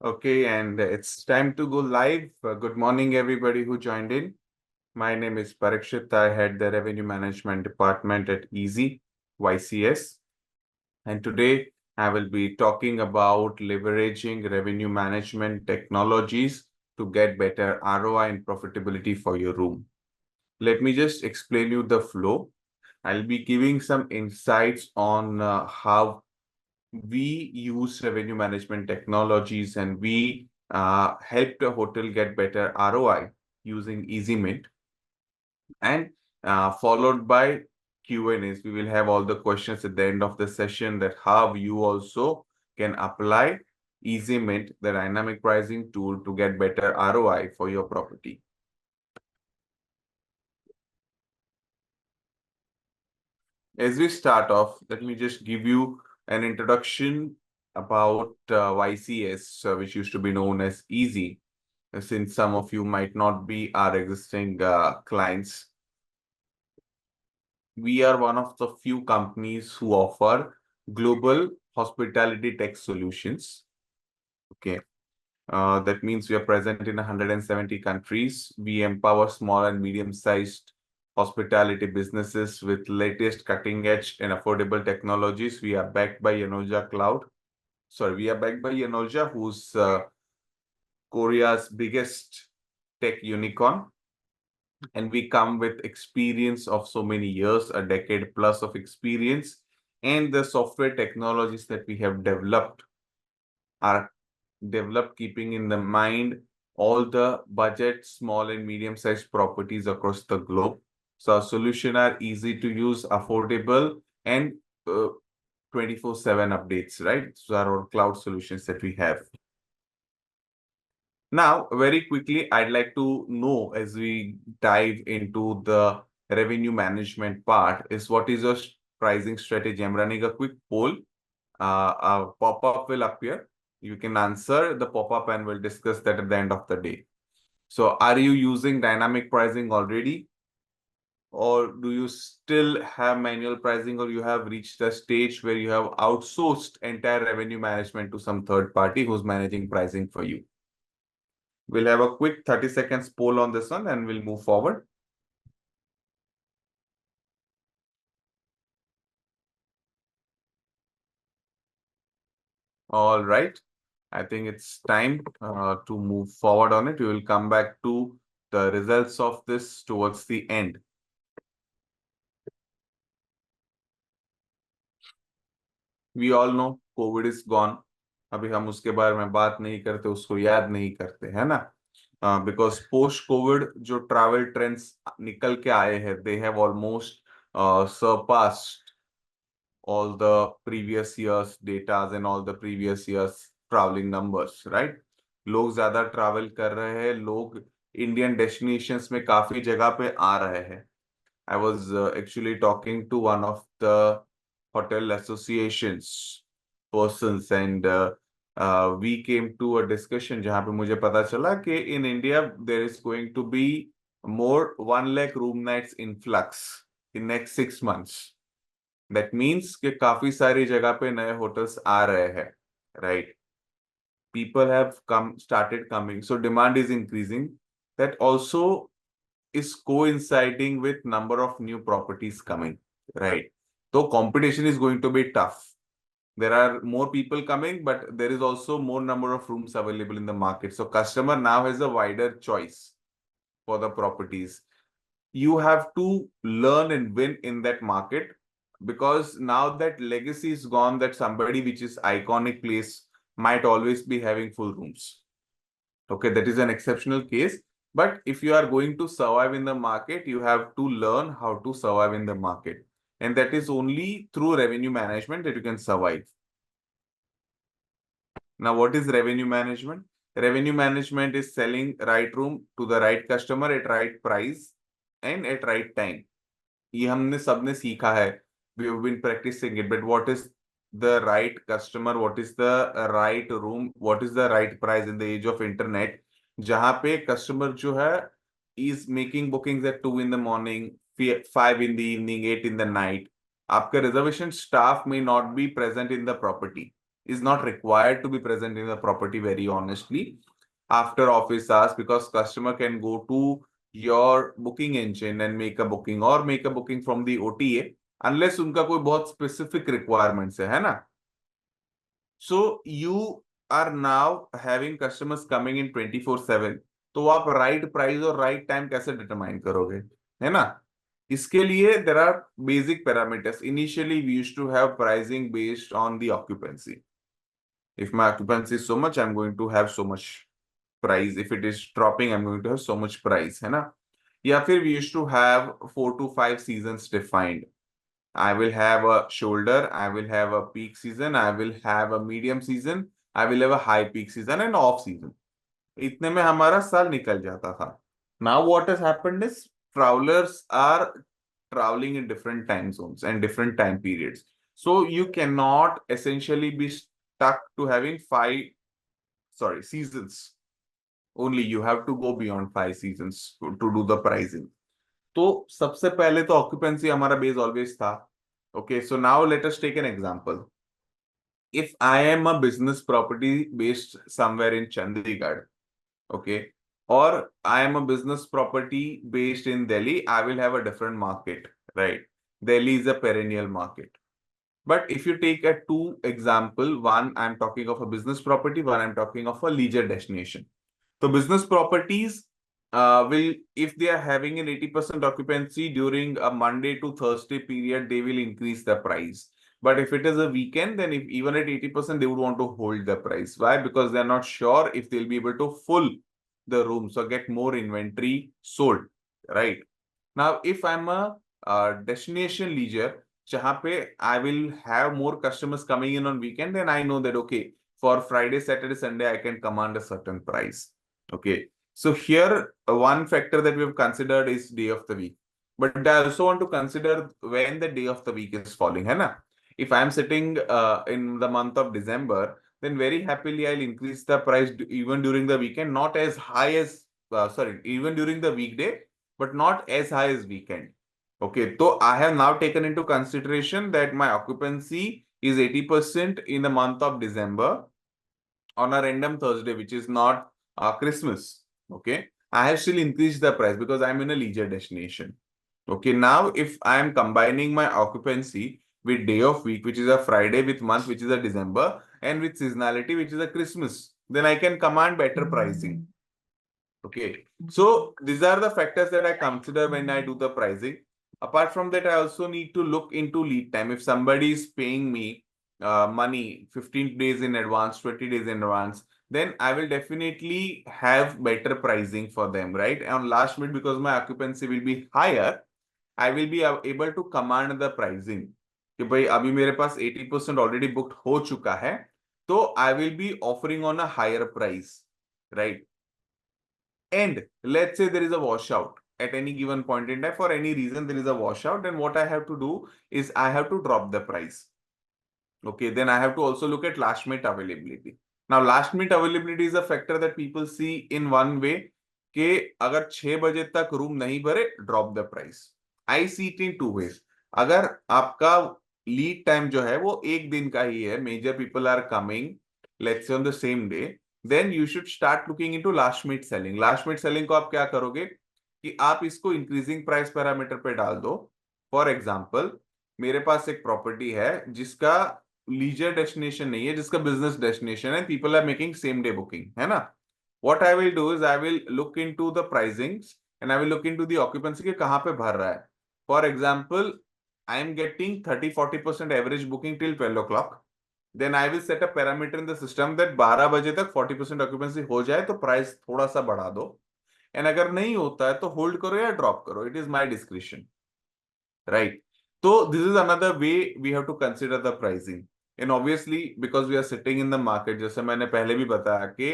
Okay, and it's time to go live. Good morning, everybody who joined in. My name is Parikshit. I head the Revenue Management Department at Easy, YCS. And today I will be talking about leveraging revenue management technologies to get better ROI and profitability for your room. Let me just explain you the flow. I'll be giving some insights on how we use revenue management technologies and we helped a hotel get better ROI using EasyMint, and followed by Q&As. We will have all the questions at the end of the session that how you also can apply EasyMint, the dynamic pricing tool, to get better ROI for your property. As we start off, let me just give you an introduction about YCS, which used to be known as Easy, since some of you might not be our existing clients. We are one of the few companies who offer global hospitality tech solutions. Okay. That means we are present in 170 countries. We empower small and medium-sized hospitality businesses with latest cutting-edge and affordable technologies. We are backed by Yanoja Cloud. Sorry, we are backed by Yanoja, who's Korea's biggest tech unicorn. And we come with experience of so many years, a decade plus of experience, and the software technologies that we have developed are developed keeping in the mind all the budget, small and medium-sized properties across the globe. So our solution are easy to use, affordable, and 24/7 updates, right? So our cloud solutions that we have. Now, very quickly, I'd like to know, as we dive into the revenue management part, is what is your pricing strategy? I'm running a quick poll. A pop-up will appear. You can answer the pop-up and we'll discuss that at the end of the day. So are you using dynamic pricing already? Or do you still have manual pricing, or you have reached a stage where you have outsourced entire revenue management to some third party who's managing pricing for you? We'll have a quick 30 seconds poll on this one and we'll move forward. All right. I think it's time to move forward on it. We will come back to the results of this towards the end. We all know COVID is gone. अभी हम उसके बारे में बात नहीं करते, उसको याद नहीं करते, है ना? Because post COVID जो travel trends निकल के आए हैं, they have almost surpassed all the previous years data and all the previous years traveling numbers, right? लोग ज्यादा travel कर रहे हैं, लोग Indian destinations में काफी जगह पे आ रहे हैं. I was actually talking to one of the hotel associations persons, and we came to a discussion जहाँ पे मुझे पता चला कि in India there is going to be more 1 lakh room nights influx in next 6 months. That means कि काफी सारी जगह पे नए hotels आ रहे हैं, right? People have started coming, so demand is increasing. That also is coinciding with number of new properties coming, right? So competition is going to be tough. There are more people coming, but there is also more number of rooms available in the market. So customer now has a wider choice for the properties. You have to learn and win in that market, because now that legacy is gone, that somebody which is iconic place might always be having full rooms. Okay, that is an exceptional case. But if you are going to survive in the market, you have to learn how to survive in the market. And that is only through revenue management that you can survive. Now, what is revenue management? Revenue management is selling right room to the right customer at right price and at right time. ये हमने सबने सीखा है. We have been practicing it. But what is the right customer? What is the right room? What is the right price in the age of internet? जहाँ पे customer जो है is making bookings at 2 in the morning, 5 in the evening, 8 in the night. आपका reservation staff may not be present in the property. is not required to be present in the property, very honestly, after office hours, because customer can go to your booking engine and make a booking, or make a booking from the OTA, unless उनका कोई बहुत specific requirements है ना? So you are now having customers coming in 24/7, तो आप right price और right time कैसे determine करोगे, है ना? इसके लिए there are basic parameters. Initially we used to have pricing based on the occupancy. If my occupancy is so much, I'm going to have so much price. If it is dropping, I'm going to have so much price, है ना? या फिर we used to have 4 to 5 seasons defined. I will have a shoulder, I will have a peak season, I will have a medium season, I will have a high peak season and off season. इतने में हमारा साल निकल जाता था. Now what has happened is travelers are traveling in different time zones and different time periods. So you cannot essentially be stuck to having seasons. Only you have to go beyond 5 seasons to do the pricing. तो सबसे पहले तो occupancy हमारा base always था. Okay, so now let us take an example. If I am a business property based somewhere in Chandigarh, okay, or I am a business property based in Delhi, I will have a different market, right? Delhi is a perennial market. But if you take a two example, one I'm talking of a business property, one I'm talking of a leisure destination. So business properties will, if they are having an 80% occupancy during a Monday to Thursday period, they will increase the price. But if it is a weekend, then if even at 80%, they would want to hold the price. Why? Because they're not sure if they'll be able to full the rooms or get more inventory sold, right? Now, if I'm a destination leisure, जहाँ पे I will have more customers coming in on weekend, then I know that, okay, for Friday, Saturday, Sunday, I can command a certain price. Okay. So here, one factor that we have considered is day of the week. But I also want to consider when the day of the week is falling, है ना? If I'm sitting in the month of December, then very happily I'll increase the price even during the weekend, not as high as, even during the weekday, but not as high as weekend. Okay, so I have now taken into consideration that my occupancy is 80% in the month of December on a random Thursday, which is not Christmas. Okay, I have still increased the price because I'm in a leisure destination. Okay, now if I am combining my occupancy with day of week, which is a Friday, with month, which is a December, and with seasonality, which is a Christmas, then I can command better pricing. Okay, so these are the factors that I consider when I do the pricing. Apart from that, I also need to look into lead time. If somebody is paying me money 15 days in advance, 20 days in advance, then I will definitely have better pricing for them, right? On last minute, because my occupancy will be higher, I will be able to command the pricing. कि भाई अभी मेरे पास 80% already booked हो चुका है, तो I will be offering on a higher price, right? And let's say there is a washout at any given point in time. For any reason, there is a washout. Then what I have to do is I have to drop the price. Okay, then I have to also look at last minute availability. Now, last minute availability is a factor that people see in one way कि अगर 6 बजे तक room नहीं भरे, drop the price. I see it in two ways. अगर आपका lead time जो है वो एक दिन का ही है, major people are coming let's say on the same day, then you should start looking into last minute selling. Last minute selling को आप क्या करोगे कि आप इसको इंक्रीजिंग प्राइस पैरामीटर पे डाल दो. फॉर एग्जांपल, मेरे पास एक प्रॉपर्टी है जिसका लीजर डेस्टिनेशन नहीं है, जिसका बिजनेस डेस्टिनेशन है, people are making same day booking, है ना? What I will do is I will look into the pricings and I will look into the occupancy के कहां पे भर रहा है. For example, I am getting 30-40% average booking till 12 o'clock. Then I will set a parameter in the system that 12 बजे तक 40% occupancy हो जाए तो प्राइस थोड़ा सा बढ़ा दो, एंड अगर नहीं होता है तो होल्ड करो या ड्रॉप करो. It is my description, right? तो this is another way we have to consider the pricing. And obviously because we are sitting in the market, जैसे मैंने पहले भी बताया कि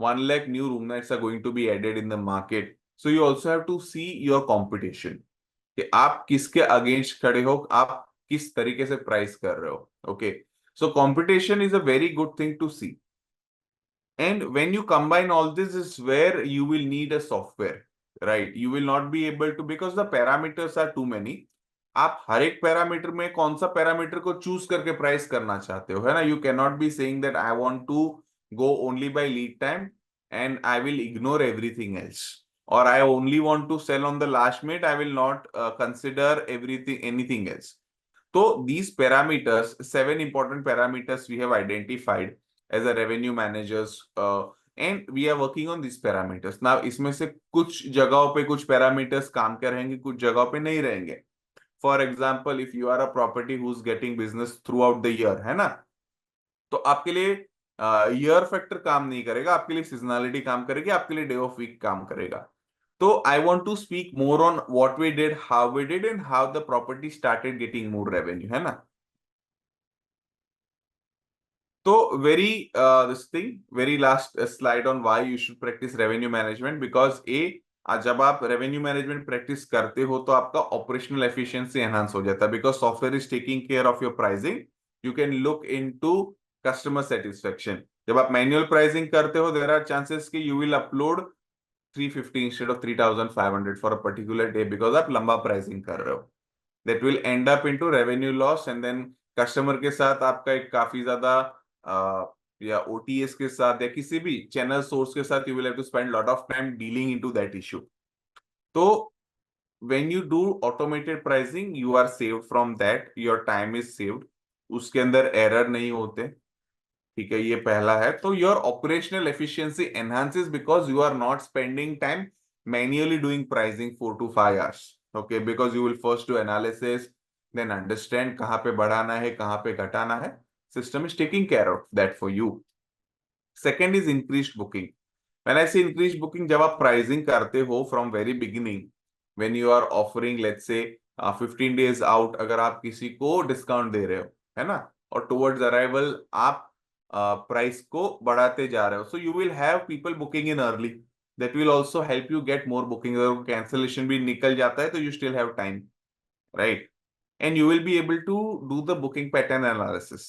1 lakh new room nights are going to be added in the market. So you also have to see your competition, कि आप किसके against खड़े हो, आप किस तरीके से प्राइस कर रहे हो. Okay, so competition is a very good thing to see. And when you combine all this is where you will need a software, right? You will not be able to, because the parameters are too many. आप हर एक parameter में कौन सा parameter को choose करके price करना चाहते हो, है ना। You can not be saying that I want to go only by lead time and I will ignore everything else, or I only want to sell on the last minute, I will not consider everything anything else. So these parameters, 7 important parameters we have identified as a revenue managers, and we are working on these parameters. Now इसमें से कुछ जगहों पे कुछ parameters काम के रहेंगे, कुछ जगहों पे नहीं रहेंगे. For example, if you are a property who's getting business throughout the year, है ना, तो आपके लिए ईयर फैक्टर काम नहीं करेगा, आपके लिए सीजनैलिटी काम करेगी, आपके लिए डे ऑफ वीक काम करेगा. तो I want to speak more on what we did, how we did and how the property started getting more revenue, है ना. तो very this thing very last slide on why you should practice revenue management, because जब आप revenue management practice करते हो तो आपका operational efficiency enhance हो जाता है, because software is taking care of your pricing. You can look into customer satisfaction. जब आप मैन्युअल प्राइसिंग करते हो, देयर आर चांसेस कि you will upload 350 instead of 3500 for a particular day, because आप लंबा प्राइसिंग कर रहे हो. That will end up into revenue loss, and then customer के साथ आपका एक काफी ज्यादा या ओटीएस के साथ या किसी भी चैनल सोर्स के साथ you will have to spend lot of time dealing into that issue. तो when you do automated pricing you are saved from that, your time is saved, उसके अंदर एरर नहीं होते. ठीक है, ये पहला है. तो your operational efficiency enhances because you are not spending time manually doing pricing 4 to 5 hours. Okay, because you will first do analysis, then understand कहाँ पे बढ़ाना है, कहाँ पे घटाना है. System is taking care of that for you. Second is increase booking. When I say increase booking, जब आप प्राइसिंग करते हो from very beginning, when you are offering let's say 15 days out, अगर आप किसी को डिस्काउंट दे रहे हो, है ना, और टुवर्ड्स अराइवल आप प्राइस को बढ़ाते जा रहे हो, so you will have people booking in early. That will also help you get more booking. अगर कैंसिलेशन भी निकल जाता है तो you still have time, right. And you will be able to do the booking pattern analysis.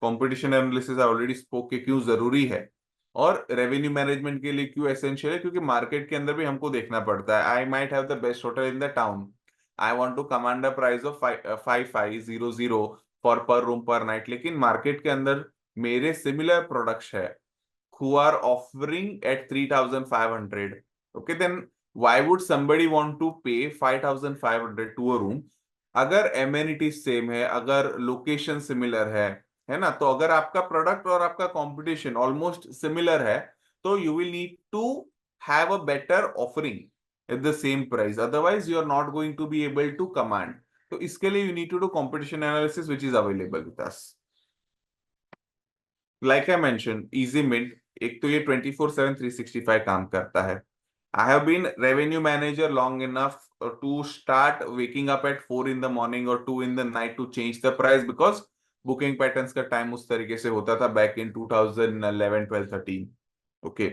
Competition analysis already spoke के क्यों जरूरी है, और रेवेन्यू मैनेजमेंट के लिए क्यों एसेंशियल है, क्योंकि मार्केट के अंदर भी हमको देखना पड़ता है. I might have the best hotel in the town, I want to command a price of 5500 for per room per night, लेकिन मार्केट के अंदर मेरे सिमिलर प्रोडक्ट्स है who are offering at 3500. Okay, then why would somebody want to pay 5500 to a room? अगर amenity same है, अगर location similar है ना, तो अगर आपका प्रोडक्ट और आपका कंपटीशन ऑलमोस्ट सिमिलर है, तो you will need to have a better offering at the same price, otherwise you are not going to be able to command. तो इसके लिए you need to do competition analysis which is available with us. Like I mention easy mint, एक तो ये 24/7 365 काम करता है. I have been revenue manager long enough to start waking up at 4 in the morning और 2 in the night to change the price, because booking patterns का time उस तरीके से होता था back in 2011 12 13. Okay,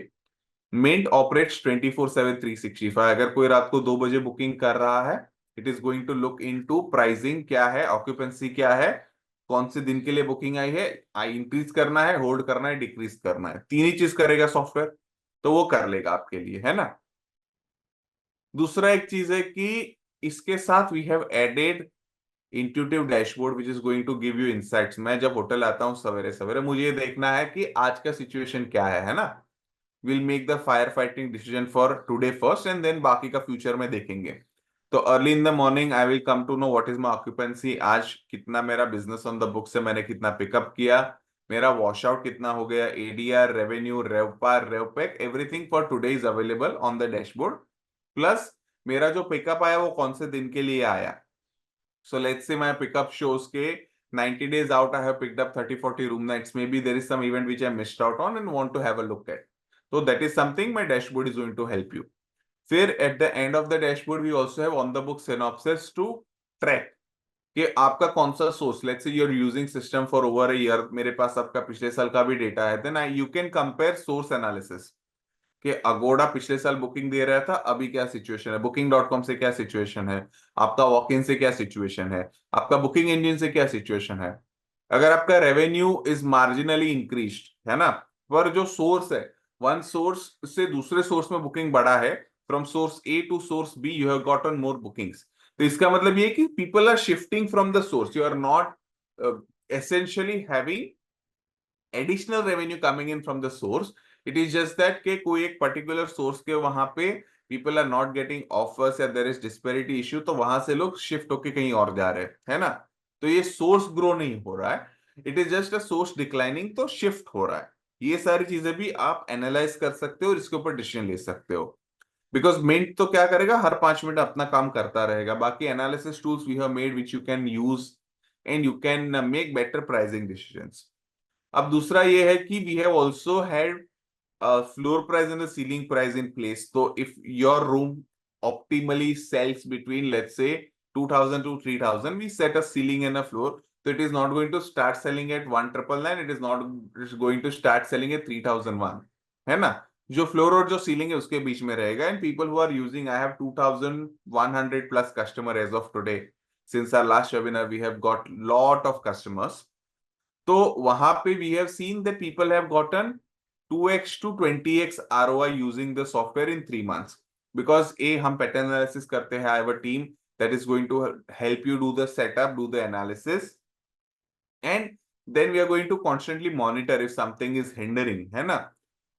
mint operates 24/7 365. अगर कोई रात को 2 बजे बुकिंग कर रहा है, it is going to look into pricing क्या है, ऑक्यूपेंसी क्या है, कौन से दिन के लिए बुकिंग आई है, आई इंक्रीज करना है, होल्ड करना है, डिक्रीज करना है, तीन ही चीज करेगा सॉफ्टवेयर, तो वो कर लेगा आपके लिए, है ना. दूसरा एक चीज है कि इसके साथ we have added intuitive dashboard which is going to give you insights. मैं जब होटल आता हूँ सवेरे सवेरे, मुझे ये देखना है कि आज का सिचुएशन क्या है ना. Will make the fire fighting decision for today first, and then बाकी का फ्यूचर में देखेंगे. तो early in the morning I will come to know what is my occupancy, आज कितना मेरा बिजनेस ऑन द बुक से मैंने कितना पिकअप किया, मेरा वॉश आउट कितना हो गया, ADR, revenue, RevPAR, RevPAC, everything for today is available on the dashboard. Plus मेरा जो पिकअप आया वो कौन से दिन के लिए आया. So let's say my pickup shows के 90 days out I have picked up 30-40 room nights. Maybe there is some event which I missed out on and want to have a look at. So that is something my dashboard is going to help you. फिर at the end of the dashboard we also have on the book synopsis to track कि आपका कौन सा source. Let's say you are using system for over a year, मेरे पास आपका पिछले साल का भी डेटा है, then you can compare source analysis कि अगोड़ा पिछले साल बुकिंग दे रहा था, अभी क्या सिचुएशन है, Booking.com से क्या सिचुएशन है, आपका वॉक इन से क्या सिचुएशन है, आपका बुकिंग इंजन से क्या सिचुएशन है. अगर आपका रेवेन्यू इज मार्जिनली इंक्रीज्ड है ना, पर जो सोर्स है, वन सोर्स से दूसरे सोर्स में बुकिंग बढ़ा है, from source A to source B you have gotten more bookings, तो इसका मतलब ये कि people are shifting from the source, you are not essentially having additional revenue coming in from the source, it is just that कि कोई एक particular source के वहां पे people are not getting offers या देयर इज डिस्पेरिटी इश्यू, तो वहां से लोग शिफ्ट होके कहीं और जा रहे हैं, है ना। तो ये सोर्स ग्रो नहीं हो रहा है, it is just a source declining, तो शिफ्ट हो रहा है। ये सारी चीजें भी आप एनालाइज कर सकते हो और इसके ऊपर डिसीजन ले सकते हो। बिकॉज मिंट तो क्या करेगा, हर 5 मिनट अपना काम करता रहेगा, बाकी analysis tools we have made which you can use and you can make better pricing decisions. अब दूसरा ये है कि we have also had floor price and the ceiling price in place. So if your room optimally sells between, let's say, 2000 to 3000, we set a ceiling and a floor. So it is not going to start selling at 1999, it is not, it's going to start selling at 3001, है ना। जो floor और जो ceiling है उसके बीच में रहेगा। And people who are using, I have 2100 plus customer as of today. Since our last webinar we have got lot of customers. तो वहां पे we have seen that people have gotten 2x to 20x ROI using the software in 3 months. Because A, हम pattern analysis करते हैं, I have a team that is going to help you do the setup, do the analysis, and then we are going to constantly monitor if something is hindering, है ना।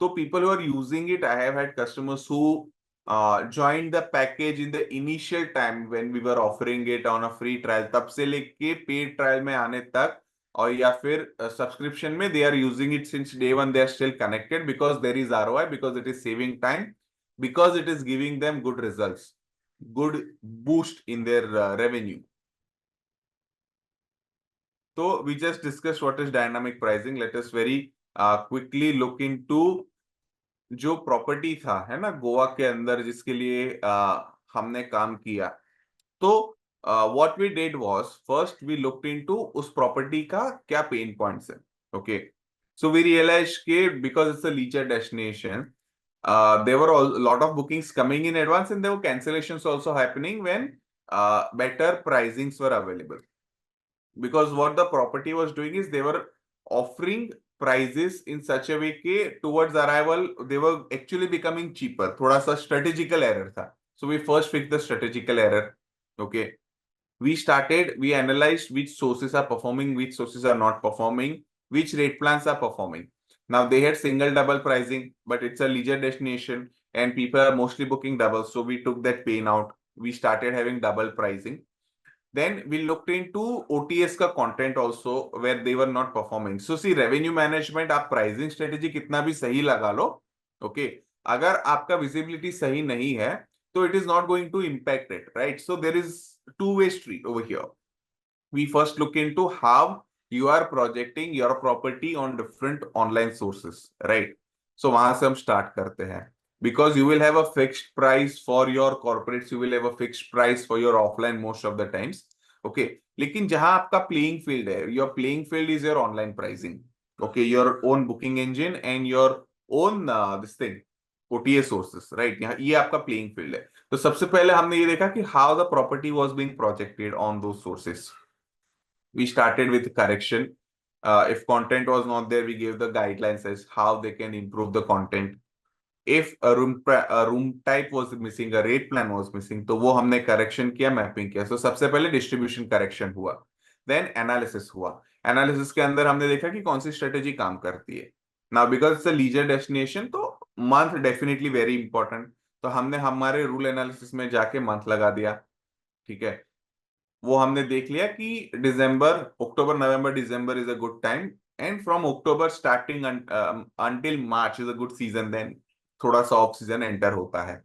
तो people who are using it, I have had customers who joined the package in the initial time when we were offering it on a free trial, तब से लेके paid trial में आने तक, और या फिर सब्सक्रिप्शन में, they are using it since day one, they are still connected because there is ROI, because it is saving time, because it is giving them good results, good boost in their revenue. तो we just discuss what is dynamic pricing, let us very quickly look into जो property था, है ना, गोवा के अंदर, जिसके लिए हमने काम किया। तो what we did was, first we looked into उस प्रॉपर्टी का क्या पेन पॉइंट्स है। ओके, सो वी रियलाइज के because it's a leisure destination, there were a lot of bookings coming in advance and there were cancellations also happening when better pricings were available. Because what the property was doing is they were offering prices in such a way कि towards arrival they were actually becoming cheaper. थोड़ा सा strategical error था. So we first fixed the strategical error. Okay. We analyzed which sources are performing, which sources are not performing, which rate plans are performing. Now they had single double pricing, but it's a leisure destination and people are mostly booking double. So we took that pain out. We started having double pricing. Then we looked into OTS का content also where they were not performing. So see, revenue management, आप pricing strategy कितना भी सही लगा लो, okay, अगर आपका visibility सही नहीं है, तो it is not going to impact it, right? So there is two-way street over here. We first look into how you are projecting your property on different online sources, right? So वहां से हम start करते हैं, because you will have a fixed price for your corporates, you will have a fixed price for your offline most of the times, okay? लेकिन जहां आपका playing field है, your playing field is your online pricing, okay, your own booking engine and your own this thing, OTA sources, right? यहाँ ये आपका playing field है। तो सबसे पहले हमने ये देखा कि how the property was being projected on those sources. We started with correction. If content was not there, we gave the guidelines as how they can improve the content. If a room type was missing, a rate plan was missing, तो वो हमने correction किया, mapping किया। So सबसे पहले distribution correction हुआ, then analysis हुआ। Analysis के अंदर हमने देखा कि कौन सी strategy काम करती है। Now because it's a leisure destination, तो month definitely very important। तो हमने हमारे rule analysis में जाके month लगा दिया, ठीक है। वो हमने देख लिया कि December, October, November, December is a good time, and from October starting until March is a good season, then थोड़ा सा ऑफ सीजन एंटर होता है।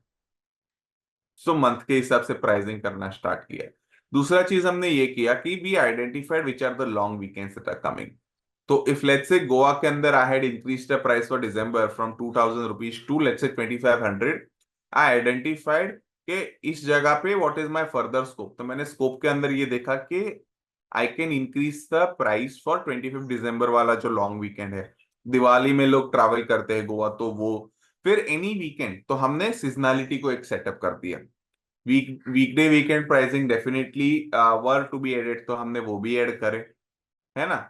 सो मंथ के हिसाब से प्राइसिंग करना स्टार्ट किया। दूसरा चीज हमने ये किया कि we identified which are the long weekends that are coming. तो इफ लेट्स से गोवा के अंदर I had increase the price for December from 2000 rupees to let's say 2500, I identified कि इस जगह पे what is my further scope. तो मैंने scope के अंदर ये देखा कि I can increase the price for 25 दिसंबर वाला जो लॉन्ग वीकेंड है। दिवाली में लोग ट्रैवल करते हैं गोवा, तो वो फिर एनी वीकेंड, तो हमने सीजनैलिटी को एक सेटअप कर दिया। Weekday weekend pricing definitely were to be added, तो हमने वो भी ऐड करे, है ना।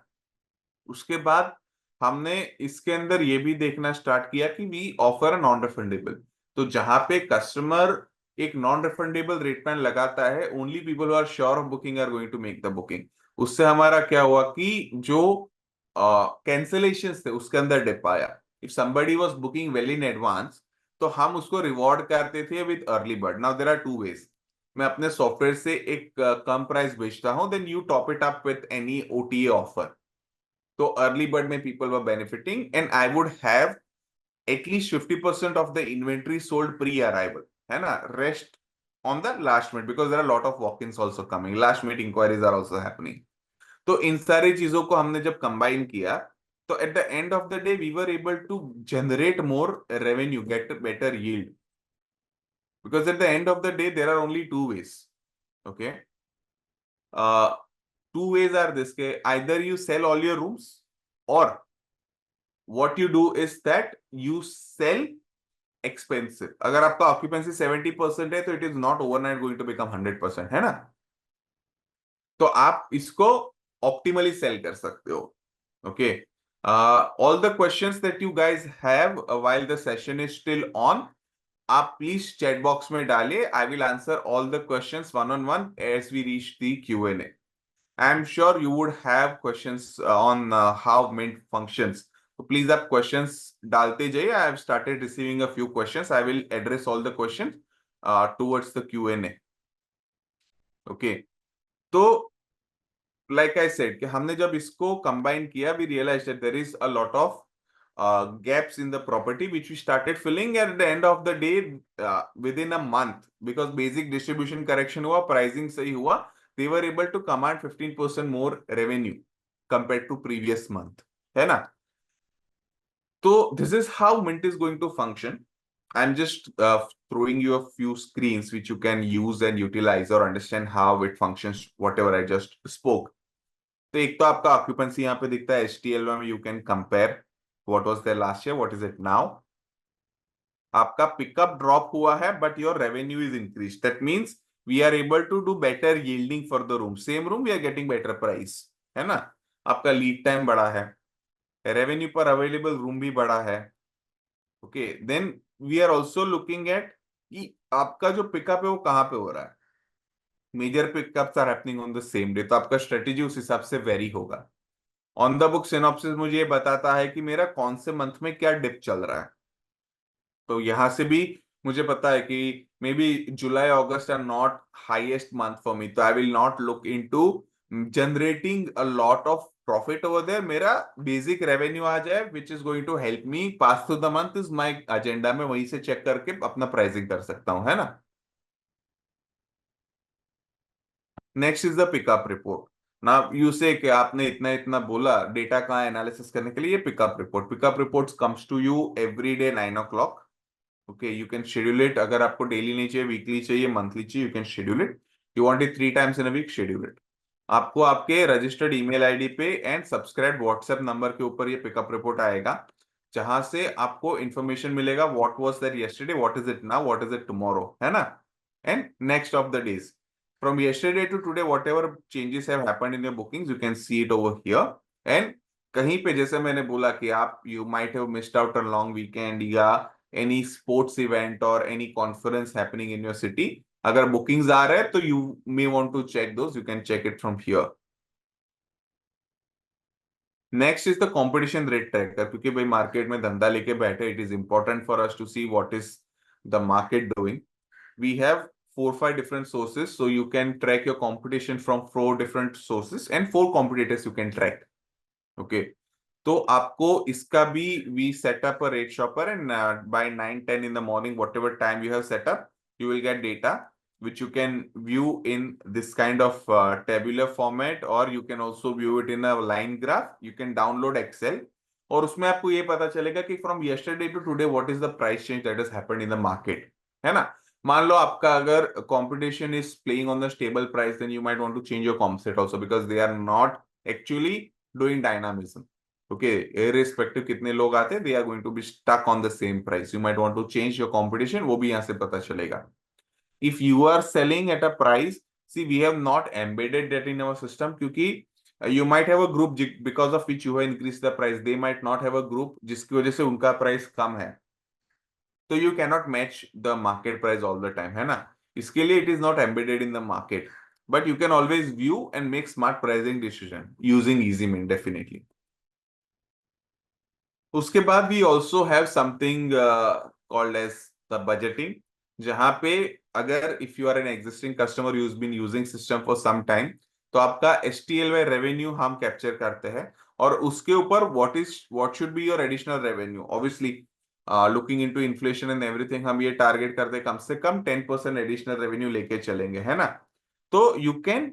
उसके बाद हमने इसके अंदर ये भी देखना स्टार्ट किया कि वी ऑफर नॉन रिफंडेबल। तो जहां पे कस्टमर एक नॉन रिफंडेबल रेट प्लान लगाता है, only people who are sure of booking are going to make the booking. उससे हमारा क्या हुआ कि जो कैंसिलेशंस थे उसके अंदर डिप आया। If somebody was booking well in advance तो हम उसको रिवॉर्ड करते थे with early bird. Now there are two ways. मैं अपने सॉफ्टवेयर से एक कम प्राइस बेचता हूं, then you top it up with any OTA offer. तो अर्ली बर्ड में people were benefiting and I would have at least 50% off the inventory sold pre arrival, है ना, rest on the last minute, because there are lot of walk ins also coming, last minute inquiries are also happening. तो इन सारी चीजों को हमने जब combine किया तो at the end of the day we were able to generate more revenue, get better yield, because at the end of the day there are only two ways. Okay, uh two ways are this: ke either you sell all your rooms, or what you do is that you sell expensive. अगर आपका occupancy 70% है तो it is not overnight going to become 100%, है ना। तो आप इसको optimally cell कर सकते हो। Okay, all the questions that you guys have while the session is still on, आप प्लीज चैट बॉक्स में डालिए। I will answer all the questions one on one as we reach the Q&A. I'm sure you would have questions on how Mint functions. So please आप questions डालते जाइए। I have started receiving a few questions. I will address all the questions towards the Q&A. Okay. तो like I said कि हमने जब इसको combine किया, we realized that there is a lot of gaps in the property which we started filling at the end of the day within a month, because basic distribution correction हुआ, pricing सही हुआ, they were able to command 15% more revenue compared to previous month, है ना। तो this is how Mint is going to function. I'm just throwing you a few screens which you can use and utilize or understand how it functions, whatever I just spoke. तो एक तो आपका occupancy यहाँ पे दिखता है HTL में, you can compare what was there last year, what is it now. आपका पिकअप ड्रॉप हुआ है but your revenue is increase, that means we are able to do better yielding for the room, same room we are getting better price, है ना। आपका lead time बढ़ा है, revenue पर available room भी बढ़ा है। Okay, then we are also looking at कि आपका जो पिकअप है वो कहाँ पे हो रहा है। Major pickups are happening on the same day, तो आपका स्ट्रेटेजी उस हिसाब से वेरी होगा। ऑन द बुक सिनॉप्सिस मुझे ये बताता है कि मेरा कौन से मंथ में क्या डिप चल रहा है। तो यहां से भी मुझे पता है कि maybe July August are not highest month for me, तो I will not look into generating a lot of profit over there. मेरा बेसिक रेवेन्यू आ जाए which is going to help me pass through the month is my agenda में, वहीं से check करके अपना pricing कर सकता हूं, है ना। Next is the pickup report. ना यू से कि आपने इतना इतना बोला डेटा का एनालिसिस करने के लिए, pickup report, pickup reports comes to you every day 9 o'clock। Okay, you can schedule it. अगर आपको डेली नहीं चाहिए, वीकली चाहिए, मंथली चाहिए, you can schedule it. You want it 3 times in a week, schedule it. आपको आपके registered email ID पे and subscribe WhatsApp number के ऊपर ये पिकअप रिपोर्ट आएगा, जहां से आपको इंफॉर्मेशन मिलेगा what was that yesterday, what is it now, what is it tomorrow, है ना, and next of the days from yesterday to today, whatever changes have happened in your bookings, you can see it over here. And कहीं पे जैसे मैंने बोला कि आप you might have missed out on long weekend या any sports event or any conference happening in your city, अगर bookings आ रहे हैं तो you may want to check those, you can check it from here. Next is the competition rate tracker, क्योंकि भाई market में धंधा लेके बैठे, it is important for us to see what is the market doing. We have 4-5 different sources, so you can track your competition from 4 different sources and 4 competitors you can track. Okay, तो आपको इसका भी we set up a rate shopper and by 9-10 in the morning, whatever time you have set up, you will get data which you can view in this kind of tabular format, or you can also view it in a line graph. You can download Excel और उसमें आपको ये पता चलेगा कि from yesterday to today what is the price change that has happened in the market, है ना। मान लो आपका अगर competition is playing on the stable price, then you might want to change your comp set also, because they are not actually doing dynamism. Okay, irrespective कितने लोग आते हैं, they are going to be stuck on the same price. You might want to change your competition, वो भी यहाँ से पता चलेगा। If you are selling at a price, see we have not embedded that in our system, क्योंकि you might have a group because of which you have increased the price, they might not have a group जिसकी वजह से उनका price कम है, तो you cannot match the market price all the time, है ना। इसके लिए it is not embedded in the market, but you can always view and make smart pricing decision using EasyMint definitely. उसके बाद we also have something called as the budgeting, जहां पे अगर if you are an existing customer who's been using system for some time, तो आपका HTLY revenue हम capture करते हैं और उसके ऊपर what should be your additional revenue. Obviously looking into inflation and everything, हम ये टारगेट करते हैं कम से कम 10% एडिशनल रेवेन्यू लेके चलेंगे, है ना. तो यू कैन,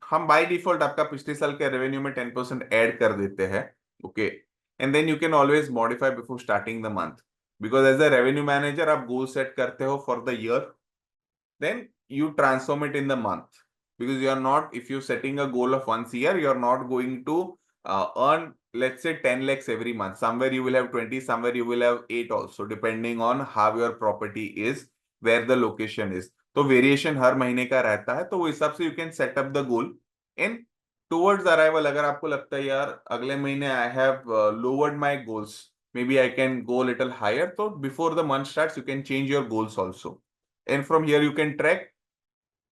हम बाय डिफॉल्ट आपका पिछले साल के रेवेन्यू में 10% ऐड कर देते हैं. Okay, and then you can always modify before starting the month, because as a revenue manager आप goal set करते हो for the year, then you transform it in the month, because you are not, if you're setting a goal of once a year, you are not going to earn, let's say 10 lakhs every month. Somewhere you will have 20, somewhere you will have 8 also, depending on how your property is, where the location is. तो variation हर महीने का रहता है, तो वो हिसाब से you can set up the goal. And towards arrival अगर आपको लगता है यार अगले महीने I have lowered my goals, maybe I can go little higher, तो before the month starts you can change your goals also. And from here you can track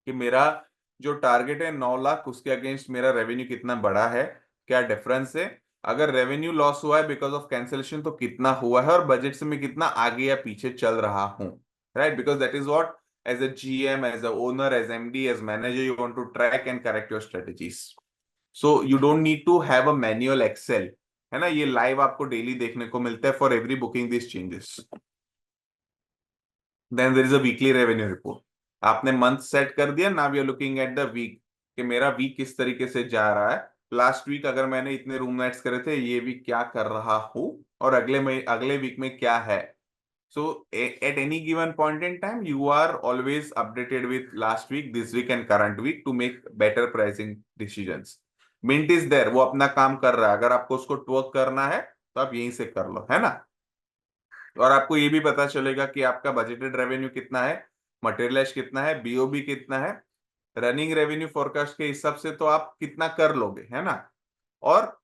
कि मेरा जो टारगेट है 9 लाख, उसके अगेंस्ट मेरा रेवेन्यू कितना बड़ा है, क्या डिफरेंस है. अगर रेवेन्यू लॉस हुआ है बिकॉज ऑफ कैंसिलेशन तो कितना हुआ है, और बजट से मैं कितना आगे या पीछे चल रहा हूं, right. Because that is what as a GM, as a owner, as MD, as manager you want to track and correct your strategies. So you don't need to have a manual Excel, है ना. ये live आपको daily देखने को मिलता है for every booking this changes. Then there is a weekly revenue report. आपने month set कर दिया, now we are looking at the week कि मेरा वीक किस तरीके से जा रहा है. लास्ट वीक अगर मैंने इतने रूम नाइट्स करे थे, ये वीक क्या कर रहा हूं, और अगले वीक में क्या है. So at any given point in time, you are always updated with last week, this week and current week to make better pricing decisions. Mint is there, वो अपना काम कर रहा है. अगर आपको उसको ट्वर्क करना है तो आप यहीं से कर लो, है ना. और आपको ये भी पता चलेगा कि आपका बजटेड रेवेन्यू कितना है, मटेरियलाइज कितना है, BOB कितना है, रनिंग रेवेन्यू फोरकास्ट के हिसाब से तो आप कितना कर लोगे, है ना. और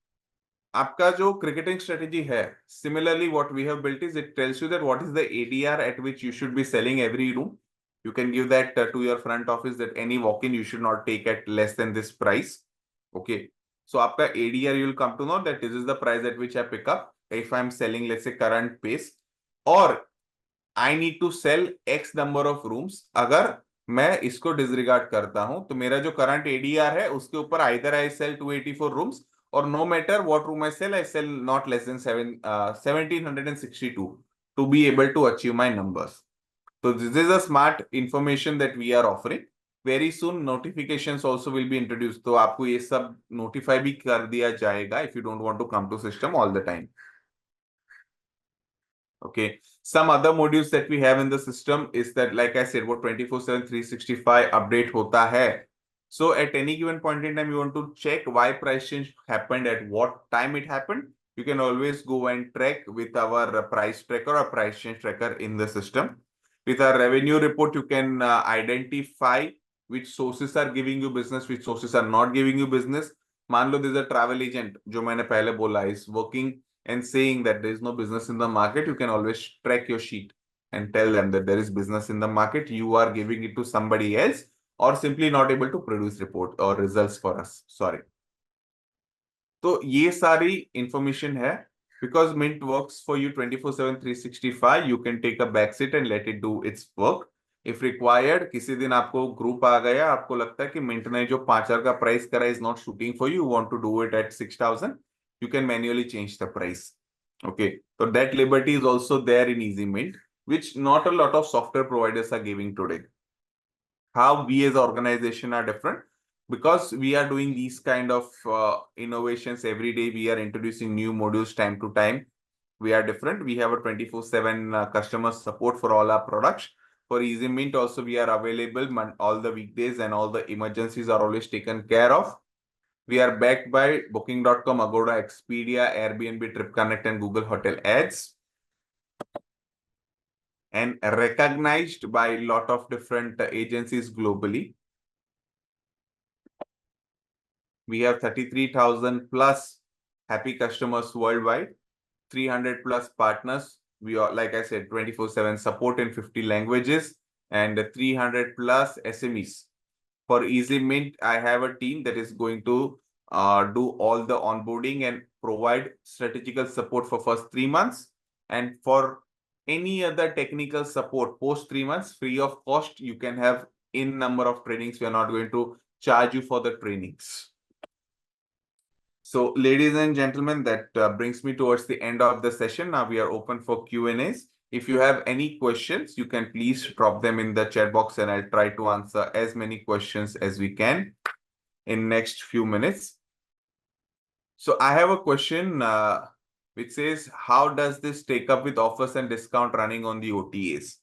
आपका जो क्रिकेटिंग स्ट्रेटेजी है, similarly what we have built is it tells you that what is the ADR at which you should be selling every room. You can give that to your front office that any walk in you should not take at less than this price. Okay, so आपका ADR you will come to know that this is the price at which I pick up if I am selling let's say current pace, और I need to sell X number of rooms. अगर मैं इसको disregard करता हूं तो मेरा जो current ADR है उसके ऊपर either I sell 284 rooms, or no matter what room I sell not less than 1762 to be able to achieve my numbers. So this is a smart information that we are offering. Very soon notifications also will be introduced. तो आपको ये सब notify भी कर दिया जाएगा if you don't want to come to system all the time. Okay, some other modules that we have in the system is that, like I said, वो 24/7 365 update होता है. So at any given point in time, you want to check why price change happened, at what time it happened. You can always go and track with our price tracker or price change tracker in the system. With our revenue report, you can identify which sources are giving you business, which sources are not giving you business. मान लो there's a travel agent, जो मैंने पहले बोला, is working and saying that there is no business in the market. You can always track your sheet and tell them that there is business in the market. You are giving it to somebody else, or simply not able to produce report or results for us. Sorry. तो ये सारी information है. Because Mint works for you 24/7 365. You can take a back seat and let it do its work. If required, किसी दिन आपको group आ गया, आपको लगता है कि मिंट ने जो 5,000 का प्राइस करा is not shooting for you, want to do it at 6,000, you can manually change the price. Okay, so that liberty is also there in Easy Mint, which not a lot of software providers are giving today. How we as organization are different, because we are doing these kind of innovations every day. We are introducing new modules time to time. We are different. We have a 24/7 customer support for all our products. For Easy Mint also, we are available all the weekdays, and all the emergencies are always taken care of. We are backed by Booking.com, Agoda, Expedia, Airbnb, TripConnect, and Google Hotel Ads, and recognized by a lot of different agencies globally. We have 33,000 plus happy customers worldwide, 300 plus partners. We are, like I said, 24/7 support in 50 languages. and 300 plus SMEs. For Easy Mint, I have a team that is going to do all the onboarding and provide strategical support for first 3 months. And for any other technical support post 3 months, free of cost, you can have in number of trainings. We are not going to charge you for the trainings. So, ladies and gentlemen, that brings me towards the end of the session. Now we are open for Q&As. If you have any questions, you can please drop them in the chat box and I'll try to answer as many questions as we can in next few minutes. So I have a question which says, how does this take up with offers and discount running on the OTAs?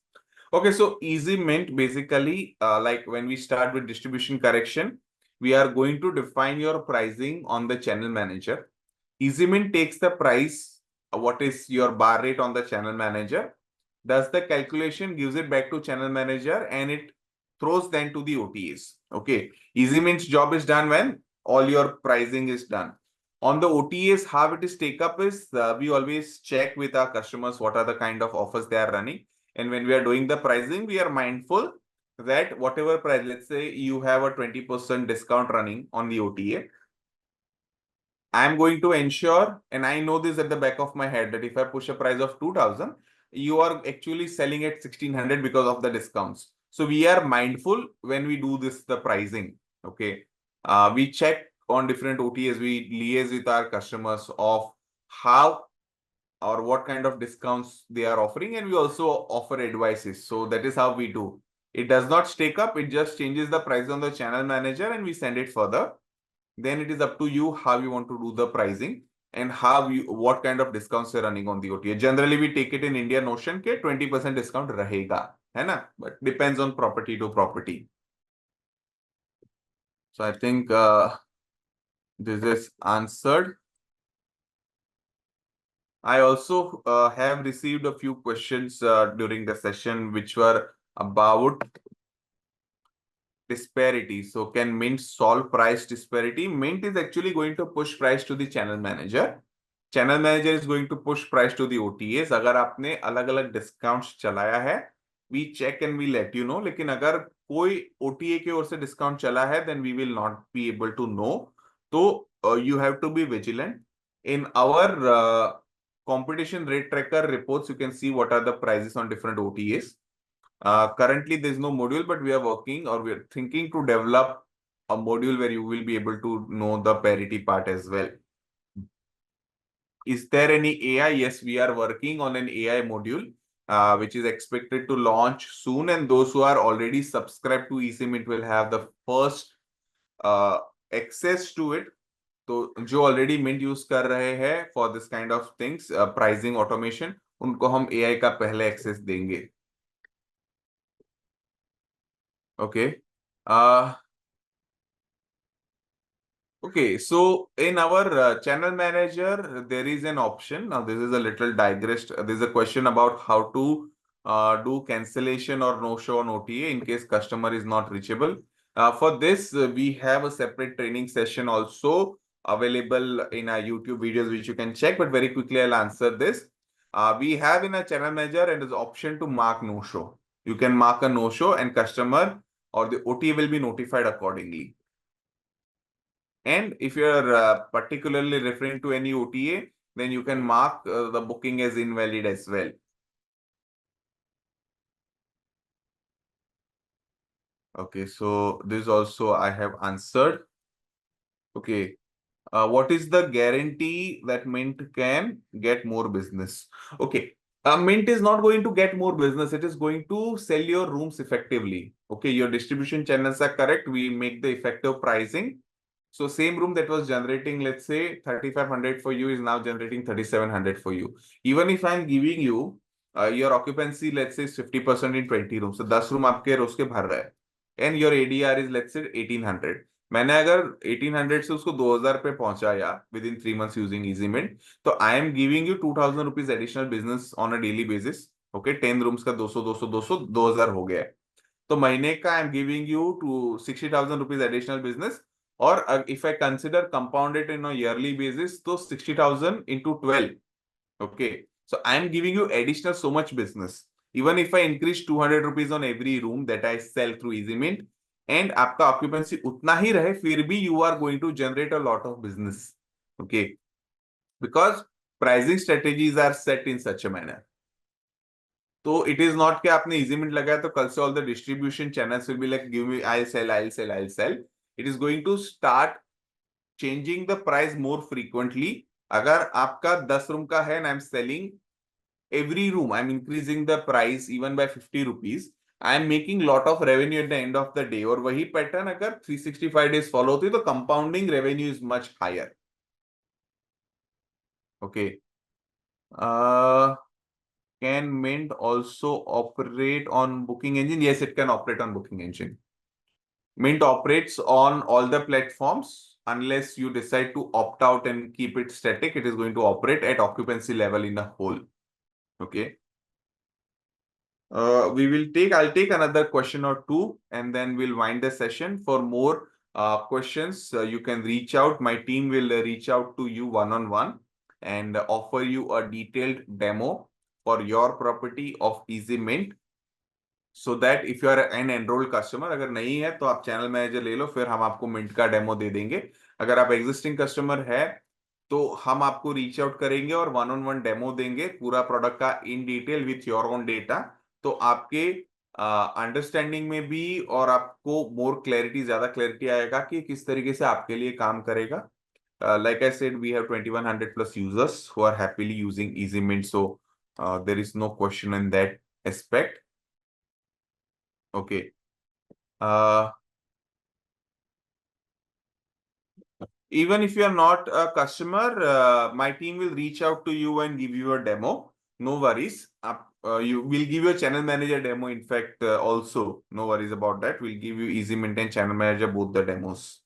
Okay, so Easy Mint basically, like when we start with distribution correction, we are going to define your pricing on the channel manager. Easy Mint takes the price, what is your bar rate on the channel manager, does the calculation, gives it back to channel manager, and it throws then to the OTAs. Okay, Easy Mint's job is done when all your pricing is done. On the OTAs, how it is take up is we always check with our customers what are the kind of offers they are running. And when we are doing the pricing, we are mindful that whatever price, let's say you have a 20% discount running on the OTA, I'm going to ensure, and I know this at the back of my head, that if I push a price of 2000, you are actually selling at 1600 because of the discounts. So we are mindful when we do this, the pricing. Okay. We check on different OTAs, we liaise with our customers of how or what kind of discounts they are offering, and we also offer advices. So that is how we do. It does not stake up, it just changes the price on the channel manager and we send it further. Then it is up to you how you want to do the pricing and what kind of discounts you're running on the OTA. Generally, we take it in India notion ke 20% discount rahega, hai na? But depends on property to property. So I think this is answered. I also have received a few questions during the session which were about disparity. So can Mint solve price disparity? Mint is actually going to push price to the channel manager. Channel manager is going to push price to the OTAs. अगर आपने अलग अलग discounts चलाया है, we check and we let you know. लेकिन अगर कोई OTA की ओर से discount चला है, then we will not be able to know. तो you have to be vigilant. In our competition rate tracker reports, you can see what are the prices on different OTAs. Currently, there is no module, but we are working or we are thinking to develop a module where you will be able to know the parity part as well. Is there any AI? Yes, we are working on an AI module, which is expected to launch soon. And those who are already subscribed to eSIM, it will have the first access to it. तो जो already mint use कर रहे हैं for this kind of things pricing automation, उनको हम AI का पहले access देंगे. Okay. Okay, so in our channel manager, there is an option. Now, this is a little digressed. There's a question about how to do cancellation or no-show on OTA in case customer is not reachable. For this, we have a separate training session also available in our YouTube videos, which you can check. But very quickly, I'll answer this. We have in a channel manager and there's option to mark no-show. You can mark a no-show and customer or the OTA will be notified accordingly. And if you're particularly referring to any OTA, then you can mark the booking as invalid as well. Okay, so this also I have answered. Okay. What is the guarantee that Mint can get more business? Okay. Mint is not going to get more business. It is going to sell your rooms effectively. Okay. Your distribution channels are correct. We make the effective pricing. So same room that was generating, let's say 3,500 for you is now generating 3,700 for you. Even if I'm giving you your occupancy, let's say is 50% in 20 rooms. So 10 room आपके रोज के भर रहा है. And your ADR is let's say 1,800. मैंने अगर 1,800 से उसको 2,000 पे पहुंचाया within 3 months using easy mint, तो I am giving you 2,000 rupees additional business on a daily basis. Okay, 10 rooms का 200 200 200 2,000 हो गया. तो महीने का I am giving you to 60,000 rupees additional business. और if I consider compounded in a yearly basis, तो 60,000 into 12. Okay, so I am giving you additional so much business. Even if I increase 200 rupees on every room that I sell through Easy Mint, and आपका occupancy उतना ही रहे, फिर भी you are going to generate a lot of business. Okay, because pricing strategies are set in such a manner. तो it is not कि आपने easy Mint लगाया तो कल से all the distribution channels will be like give me I sell I sell I sell. It is going to start changing the price more frequently. अगर आपका 10 room का है and I am selling every room, I'm increasing the price even by 50 rupees. I am making lot of revenue at the end of the day. और वही pattern अगर 365 days follow होती है तो compounding revenue is much higher. Okay. Can Mint also operate on booking engine? Yes, it can operate on booking engine. Mint operates on all the platforms unless you decide to opt out and keep it static. It is going to operate at occupancy level in a whole. Okay. I'll take another question or two and then we'll wind the session. For more questions, you can reach out. My team will reach out to you one-on-one and offer you a detailed demo for your property of Easy Mint. So that if you are an enrolled customer, अगर नहीं है तो आप channel manager ले लो, फिर हम आपको mint का डेमो दे देंगे. अगर आप एग्जिस्टिंग कस्टमर है तो हम आपको रीच आउट करेंगे और वन ऑन वन डेमो देंगे पूरा प्रोडक्ट का in detail with your own data. तो आपके अंडरस्टैंडिंग में भी और आपको मोर क्लैरिटी, ज्यादा क्लैरिटी आएगा कि किस तरीके से आपके लिए काम करेगा. Like I said, we have 2100 plus users who are happily using Easy Mint, so there is no question in that aspect. Okay. Even if you are not a customer, my team will reach out to you and give you a demo. No worries. You will give you a channel manager demo. In fact, also no worries about that. We'll give you Easy Mint and channel manager both the demos.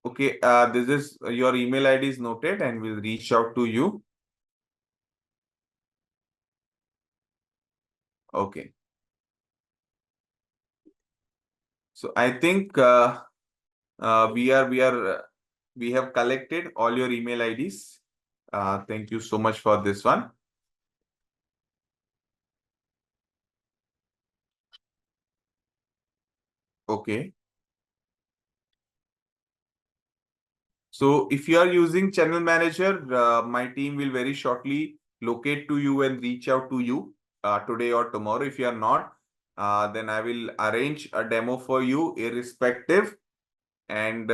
Okay. This is your email ID is noted, and we'll reach out to you. Okay. So I think we have collected all your email IDs. Thank you so much for this one. Okay. So if you are using channel manager, my team will very shortly locate to you and reach out to you today or tomorrow. If you are not, then I will arrange a demo for you irrespective. And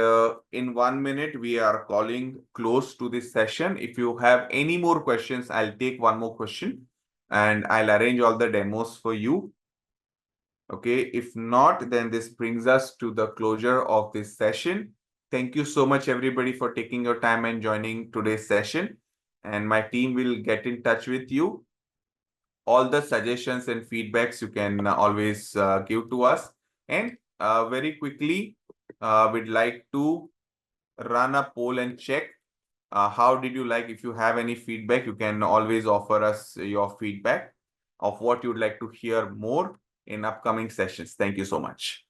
in 1 minute, we are calling close to this session. If you have any more questions, I'll take one more question and I'll arrange all the demos for you. Okay, if not, then this brings us to the closure of this session. Thank you so much, everybody, for taking your time and joining today's session. And my team will get in touch with you. All the suggestions and feedbacks you can always give to us. And very quickly, we'd like to run a poll and check how did you like. If you have any feedback, you can always offer us your feedback of what you'd like to hear more in upcoming sessions. Thank you so much.